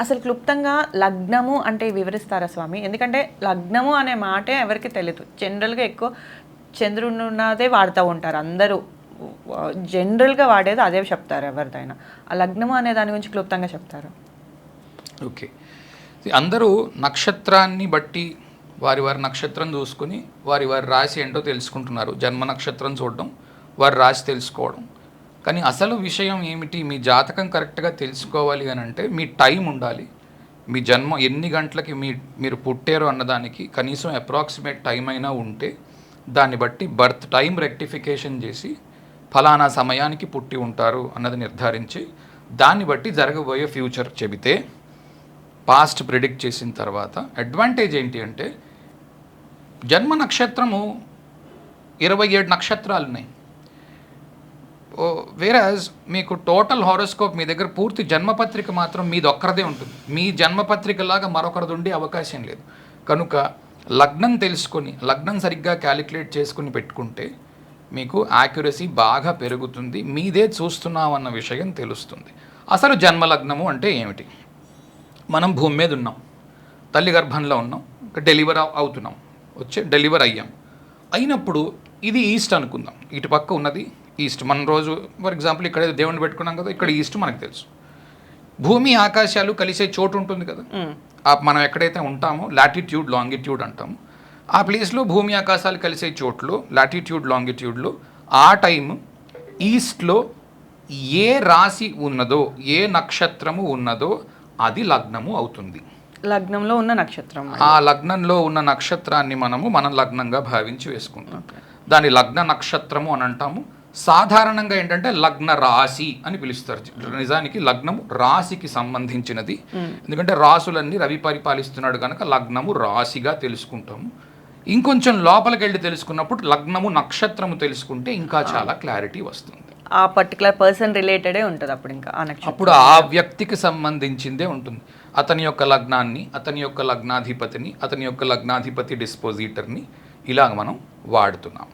అసలు క్లుప్తంగా లగ్నము అంటే వివరిస్తారా స్వామి? ఎందుకంటే లగ్నము అనే మాటే ఎవరికి తెలియదు. జనరల్‌గా ఎక్కువ చంద్రుడు ఉన్నదే వాడుతూ ఉంటారు అందరూ. జనరల్‌గా వాడేది అదే చెప్తారు ఎవరిదైనా. ఆ లగ్నము అనే దాని గురించి క్లుప్తంగా చెప్తారా? ఓకే. అందరూ నక్షత్రాన్ని బట్టి వారి వారి నక్షత్రం చూసుకుని వారి వారి రాశి ఏంటో తెలుసుకుంటున్నారు. జన్మ నక్షత్రం చూడడం, వారి రాశి తెలుసుకోవడం. కానీ అసలు విషయం ఏమిటి, మీ జాతకం కరెక్ట్గా తెలుసుకోవాలి అని అంటే మీ టైం ఉండాలి. మీ జన్మ ఎన్ని గంటలకి మీరు పుట్టారు అన్నదానికి కనీసం అప్రాక్సిమేట్ టైం అయినా ఉంటే దాన్ని బట్టి బర్త్ టైం రెక్టిఫికేషన్ చేసి ఫలానా సమయానికి పుట్టి ఉంటారు అన్నది నిర్ధారించి దాన్ని బట్టి జరగబోయే ఫ్యూచర్ చెబితే పాస్ట్ ప్రిడిక్ట్ చేసిన తర్వాత అడ్వాంటేజ్ ఏంటి అంటే జన్మ నక్షత్రము 27 నక్షత్రాలు ఉన్నాయి. వేరాజ్ మీకు టోటల్ హారోస్కోప్ మీ దగ్గర పూర్తి జన్మపత్రిక మాత్రం మీది ఒక్కరిదే ఉంటుంది. మీ జన్మపత్రికలాగా మరొకరిది ఉండే అవకాశం లేదు. కనుక లగ్నం తెలుసుకొని లగ్నం సరిగ్గా క్యాలిక్యులేట్ చేసుకుని పెట్టుకుంటే మీకు యాక్యురసీ బాగా పెరుగుతుంది. మీదే చూస్తున్నామన్న విషయం తెలుస్తుంది. అసలు జన్మలగ్నము అంటే ఏమిటి? మనం భూమి మీద ఉన్నాం, తల్లి గర్భంలో ఉన్నాం, డెలివర్ అవుతున్నాం, డెలివర్ అయ్యాం. అయినప్పుడు ఇది ఈస్ట్ అనుకుందాం, ఇటు పక్క ఉన్నది ఈస్ట్. మనం రోజు ఫర్ ఎగ్జాంపుల్ ఇక్కడ దేవుణ్ణి పెట్టుకున్నాం కదా, ఇక్కడ ఈస్ట్ మనకు తెలుసు. భూమి ఆకాశాలు కలిసే చోటు ఉంటుంది కదా, మనం ఎక్కడైతే ఉంటామో లాటిట్యూడ్ లాంగిట్యూడ్ అంటాము. ఆ ప్లేస్లో భూమి ఆకాశాలు కలిసే చోట్లో లాటిట్యూడ్ లాంగిట్యూడ్లో ఆ టైం ఈస్ట్లో ఏ రాశి ఉన్నదో ఏ నక్షత్రము ఉన్నదో అది లగ్నము అవుతుంది. లగ్నంలో ఉన్న నక్షత్రం, ఆ లగ్నంలో ఉన్న నక్షత్రాన్ని మనం లగ్నంగా భావించి వేసుకుంటాం. దాని లగ్న నక్షత్రము అని అంటాము. సాధారణంగా ఏంటంటే లగ్న రాశి అని పిలుస్తారు. నిజానికి లగ్నము రాశికి సంబంధించినది. ఎందుకంటే రాసులన్నీ రవి పరిపాలిస్తున్నాడు కనుక లగ్నము రాశిగా తెలుసుకుంటాము. ఇంకొంచెం లోపలికి వెళ్ళి తెలుసుకున్నప్పుడు లగ్నము నక్షత్రము తెలుసుకుంటే ఇంకా చాలా క్లారిటీ వస్తుంది. ఆ పర్టికులర్ పర్సన్ రిలేటెడే ఉంటుంది అప్పుడు. ఇంకా అప్పుడు ఆ వ్యక్తికి సంబంధించిందే ఉంటుంది. అతని యొక్క లగ్నాన్ని, అతని యొక్క లగ్నాధిపతిని, అతని యొక్క లగ్నాధిపతి డిస్పోజిటర్ని ఇలాగ మనం వాడుతున్నాం.